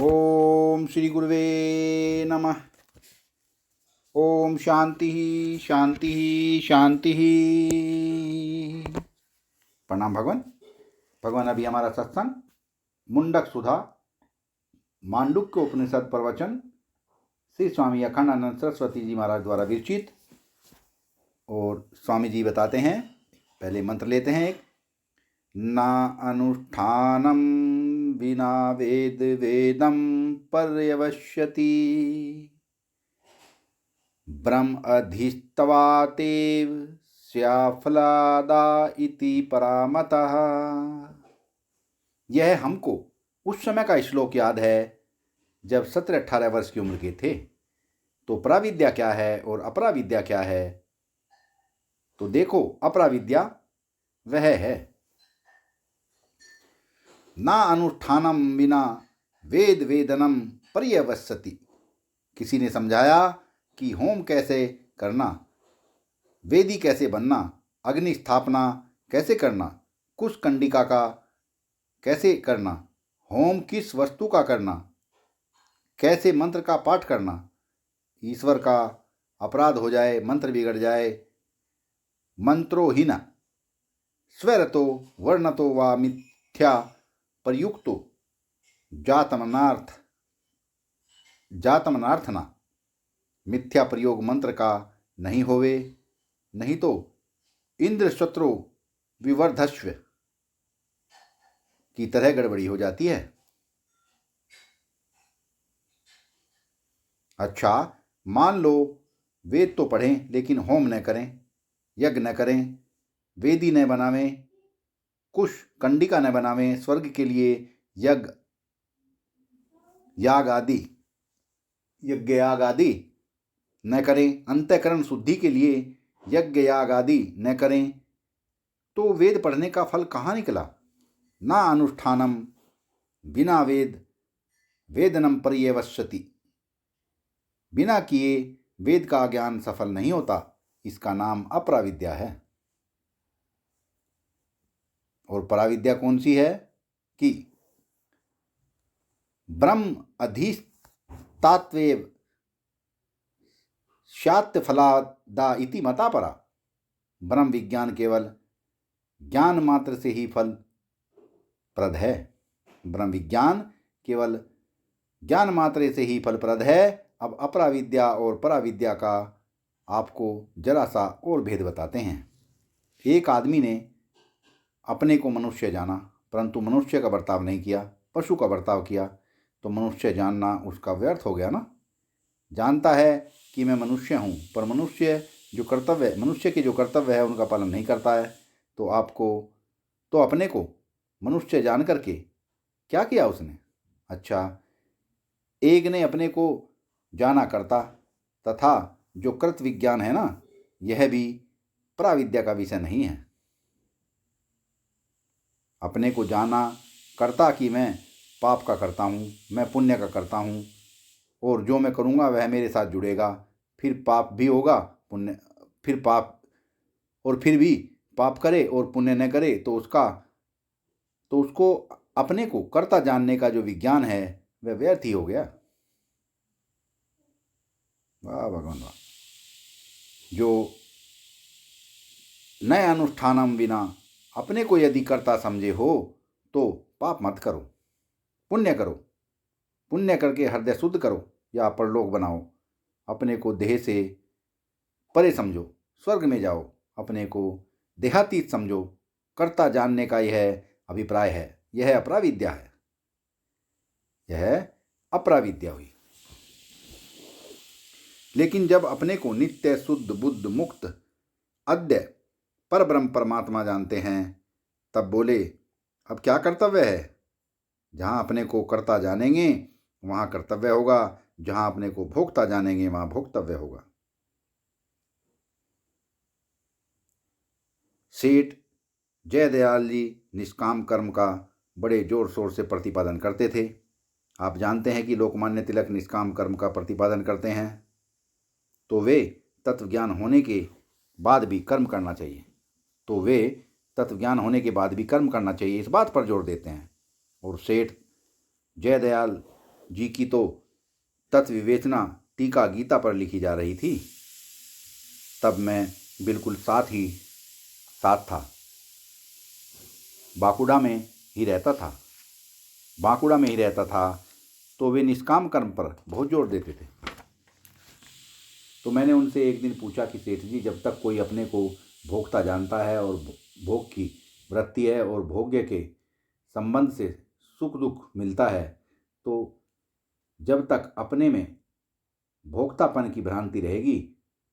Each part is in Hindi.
ओम श्री गुरुवे नमः। ओम शांति शांति शांति। प्रणाम भगवान। भगवान, अभी हमारा सत्संग मुंडक सुधा मांडुक्य उपनिषद प्रवचन श्री स्वामी अखंडानंद सरस्वती जी महाराज द्वारा विरचित। और स्वामी जी बताते हैं, पहले मंत्र लेते हैं एक। ना अनुष्ठानम विना वेद वेदम पर्यवश्यति ब्रह्म अधिस्तवातेव स्याफलादा इति परामतः। यह हमको उस समय का श्लोक याद है जब 17-18 वर्ष की उम्र के थे। तो पराविद्या क्या है और अपराविद्या क्या है? तो देखो, अपराविद्या वह है ना अनुष्ठानम बिना वेद वेदनम पर्यवस्यति। किसी ने समझाया कि होम कैसे करना, वेदी कैसे बनना, अग्नि स्थापना कैसे करना, कुश कंडिका का कैसे करना, होम किस वस्तु का करना, कैसे मंत्र का पाठ करना, ईश्वर का अपराध हो जाए, मंत्र बिगड़ जाए, मंत्रोहीन स्वरतो वर्णतो वा मिथ्या प्रयुक्तो जातमनार्थना मिथ्या प्रयोग मंत्र का नहीं होवे, नहीं तो इंद्र शत्रु विवर्धस्व की तरह गड़बड़ी हो जाती है। अच्छा, मान लो वेद तो पढ़ें लेकिन होम न करें, यज्ञ न करें, वेदी न बनावें, कुश कंडिका न बनावें, स्वर्ग के लिए यज्ञ याग आदि न करें, अंतःकरण शुद्धि के लिए यज्ञ याग आदि न करें, तो वेद पढ़ने का फल कहाँ निकला? ना अनुष्ठानम बिना वेद वेदनम पर्यवस्यति। बिना किए वेद का ज्ञान सफल नहीं होता। इसका नाम अपराविद्या है। और पराविद्या कौन सी है? कि ब्रह्म अधिष्ठात्वेव शात्य फलादा इति मता परा। ब्रह्म विज्ञान केवल ज्ञान मात्र से ही फल प्रद है। ब्रह्म विज्ञान केवल ज्ञान मात्र से ही फलप्रद है। अब अपराविद्या और पराविद्या का आपको जरा सा और भेद बताते हैं। एक आदमी ने अपने को मनुष्य जाना, परंतु मनुष्य का बर्ताव नहीं किया, पशु का बर्ताव किया, तो मनुष्य जानना उसका व्यर्थ हो गया ना। जानता है कि मैं मनुष्य हूँ, पर मनुष्य के जो कर्तव्य है उनका पालन नहीं करता है। तो अपने को मनुष्य जान करके क्या किया उसने? अच्छा, एक ने अपने को जाना कर्ता, तथा जो कृत विज्ञान है ना, यह भी पराविद्या का विषय नहीं है। अपने को जाना कर्ता कि मैं पाप का करता हूँ, मैं पुण्य का करता हूँ, और जो मैं करूँगा वह मेरे साथ जुड़ेगा, फिर पाप भी होगा, पुण्य, फिर पाप, और फिर भी पाप करे और पुण्य न करे तो उसको अपने को कर्ता जानने का जो विज्ञान है वह व्यर्थ ही हो गया। वाह भगवान वाह। जो नए अनुष्ठानम बिना अपने को यदि कर्ता समझे हो तो पाप मत करो, पुण्य करो, पुण्य करके हृदय शुद्ध करो या परलोक बनाओ। अपने को देह से परे समझो, स्वर्ग में जाओ। अपने को देहातीत समझो। कर्ता जानने का यह अभिप्राय है। यह अपराविद्या है। यह अपराविद्या हुई। लेकिन जब अपने को नित्य शुद्ध बुद्ध मुक्त अद्य परब्रह्म परमात्मा जानते हैं, तब बोले अब क्या कर्तव्य है? जहाँ अपने को कर्ता जानेंगे वहाँ कर्तव्य होगा, जहाँ अपने को भोक्ता जानेंगे वहाँ भोक्तव्य होगा। सेठ जयदयाल जी निष्काम कर्म का बड़े जोर शोर से प्रतिपादन करते थे। आप जानते हैं कि लोकमान्य तिलक निष्काम कर्म का प्रतिपादन करते हैं, तो वे तत्वज्ञान होने के बाद भी कर्म करना चाहिए। इस बात पर जोर देते हैं। और सेठ जयदयाल जी की तो तत्विवेचना टीका गीता पर लिखी जा रही थी। तब मैं बिल्कुल साथ था, बांकुड़ा में ही रहता था। तो वे निष्काम कर्म पर बहुत जोर देते थे। तो मैंने उनसे एक दिन पूछा कि सेठ जी, जब तक कोई अपने को भोक्ता जानता है और भोग की वृत्ति है और भोग्य के संबंध से सुख दुख मिलता है, तो जब तक अपने में भोक्तापन की भ्रांति रहेगी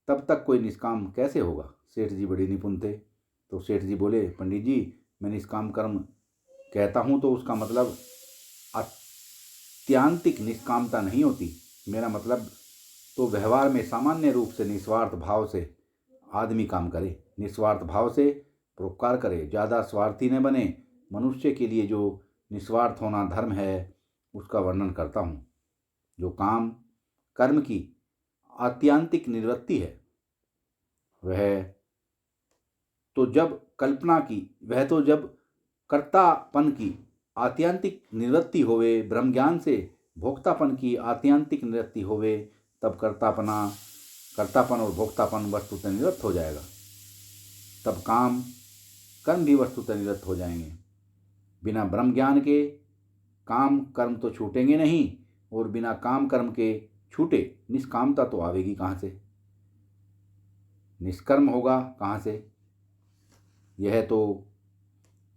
तब तक कोई निष्काम कैसे होगा? सेठ जी बड़े निपुण थे। तो सेठ जी बोले, पंडित जी, मैं निष्काम कर्म कहता हूँ तो उसका मतलब आत्यांतिक निष्कामता नहीं होती। मेरा मतलब तो व्यवहार में सामान्य रूप से निस्वार्थ भाव से आदमी काम करे, निस्वार्थ भाव से परोपकार करे, ज़्यादा स्वार्थी न बने। मनुष्य के लिए जो निस्वार्थ होना धर्म है उसका वर्णन करता हूँ। जो काम कर्म की आत्यांतिक निवृत्ति है वह तो जब कर्तापन की आत्यांतिक निवृत्ति होवे, ब्रह्म ज्ञान से भोक्तापन की आत्यांतिक निवृत्ति होवे, तब कर्तापन और भोक्तापन वस्तुतः निवृत्त हो जाएगा। तब काम कर्म भी वस्तुतः निवृत्त हो जाएंगे। बिना ब्रह्म ज्ञान के काम कर्म तो छूटेंगे नहीं, और बिना काम कर्म के छूटे निष्कामता तो आवेगी कहाँ से? निष्कर्म होगा कहाँ से? यह तो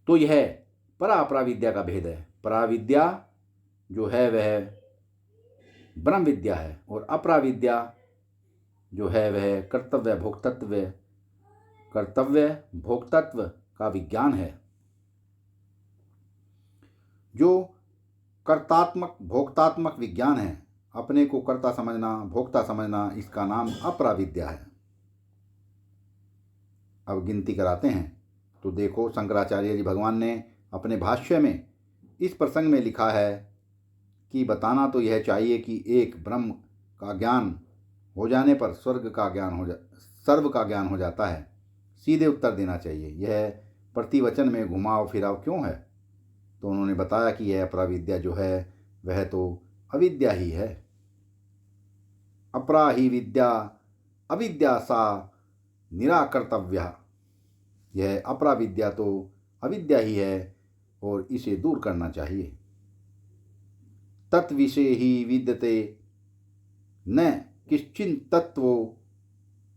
यह पराविद्या का भेद है। पराविद्या जो है वह ब्रह्म विद्या है, और अपराविद्या जो है वह कर्तव्य भोक्तत्व का विज्ञान है। जो कर्तात्मक भोक्तात्मक विज्ञान है, अपने को कर्ता समझना, भोक्ता समझना, इसका नाम अपराविद्या है। अब गिनती कराते हैं। तो देखो, शंकराचार्य जी भगवान ने अपने भाष्य में इस प्रसंग में लिखा है कि बताना तो यह चाहिए कि एक ब्रह्म का ज्ञान हो जाने पर सर्व का ज्ञान हो जाता है। सीधे उत्तर देना चाहिए। यह प्रतिवचन में घुमाव फिराव क्यों है? तो उन्होंने बताया कि यह अपराविद्या जो है वह तो अविद्या ही है। अपरा ही विद्या अविद्या सा निराकर्तव्य। यह अपराविद्या तो अविद्या ही है और इसे दूर करना चाहिए। तत्विषय ही विद्यते न किश्चिन तत्वो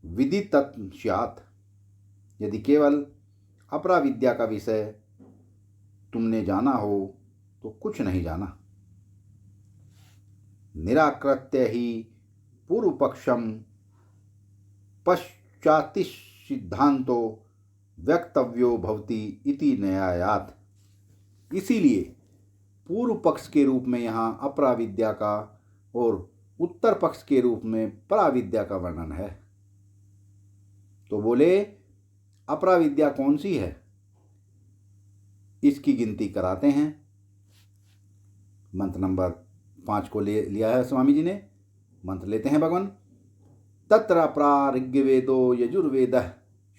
विदितत् स्यात्। यदि केवल अपराविद्या का विषय तुमने जाना हो तो कुछ नहीं जाना। निराकृत्य ही पूर्व पक्षम पश्चाति सिद्धांतो वक्तव्यो भवति इति न्यायात्। इसीलिए पूर्व पक्ष के रूप में यहाँ अपराविद्या का और उत्तर पक्ष के रूप में पराविद्या का वर्णन है। तो बोले, अपराविद्या कौन सी है? इसकी गिनती कराते हैं। मंत्र नंबर 5 को लिया है स्वामी जी ने। मंत्र लेते हैं भगवान। तत्र ऋग्वेदो यजुर्वेदः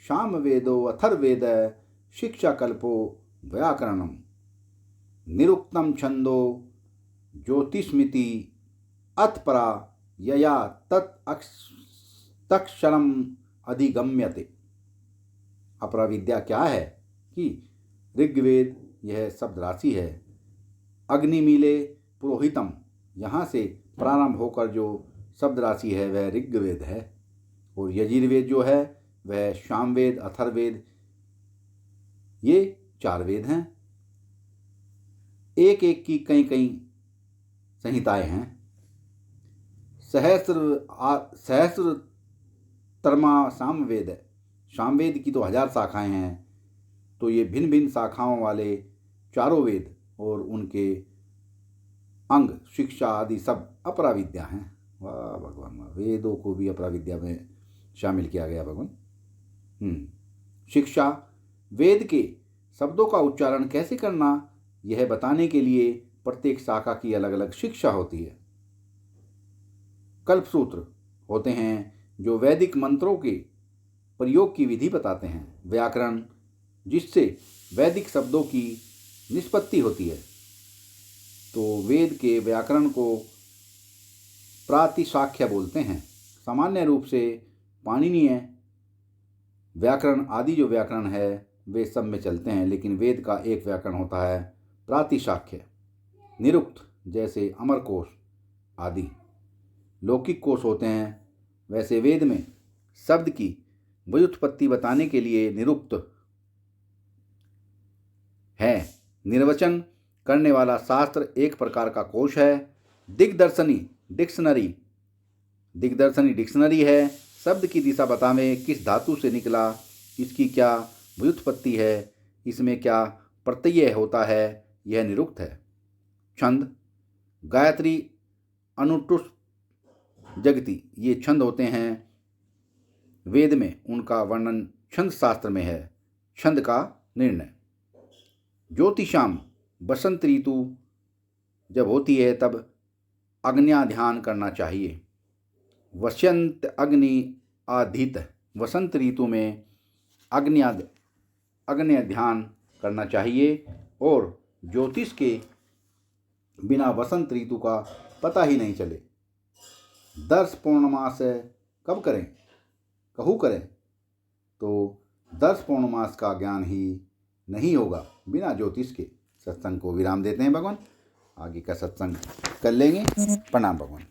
सामवेदो अथर्ववेदः शिक्षाकल्पो व्याकरणम निरुक्तम छंदो ज्योतिष्मिति अथपरा यया तत्क्षरम अधिगम्यते। अपराविद्या क्या है कि ऋग्वेद यह शब्द राशि है। अग्निमीले पुरोहितम, यहाँ से प्रारंभ होकर जो शब्द राशि है वह ऋग्वेद है। और यजुर्वेद जो है वह सामवेद अथर्ववेद, ये 4 वेद हैं। एक एक की कई संहिताएं हैं। सहस्रतरमा सामवेद है। सामवेद की तो 1000 शाखाएं हैं। तो ये भिन्न भिन्न शाखाओं वाले चारों वेद और उनके अंग, शिक्षा आदि सब अपराविद्या हैं। वाह भगवान, वेदों को भी अपराविद्या में शामिल किया गया भगवान। शिक्षा, वेद के शब्दों का उच्चारण कैसे करना यह बताने के लिए प्रत्येक शाखा की अलग अलग शिक्षा होती है। कल्पसूत्र होते हैं जो वैदिक मंत्रों के प्रयोग की विधि बताते हैं। व्याकरण, जिससे वैदिक शब्दों की निष्पत्ति होती है। तो वेद के व्याकरण को प्रातिशाख्य बोलते हैं। सामान्य रूप से पाणिनीय व्याकरण आदि जो व्याकरण है वे सब में चलते हैं, लेकिन वेद का एक व्याकरण होता है प्रातिशाख्य। निरुक्त जैसे अमरकोश आदि लौकिक कोश होते हैं, वैसे वेद में शब्द की व्युत्पत्ति बताने के लिए निरुक्त है। निर्वचन करने वाला शास्त्र एक प्रकार का कोश है। दिग्दर्शनी डिक्शनरी है। शब्द की दिशा बतावे, किस धातु से निकला, इसकी क्या व्युत्पत्ति है, इसमें क्या प्रत्यय होता है, यह निरुक्त है। छंद गायत्री, अनुटुष, जगति ये छंद होते हैं वेद में, उनका वर्णन छंद शास्त्र में है। छंद का निर्णय। ज्योतिषाम बसंत ऋतु जब होती है तब अग्न्या ध्यान करना चाहिए। वसंत अग्नि आधित, वसंत ऋतु में अग्न्य ध्यान करना चाहिए। और ज्योतिष के बिना वसंत ऋतु का पता ही नहीं चले। दर्श पौर्णमास कब करें, कहू करें, तो दर्श पौर्णमास का ज्ञान ही नहीं होगा बिना ज्योतिष के। सत्संग को विराम देते हैं भगवान, आगे का सत्संग कर लेंगे। प्रणाम भगवान।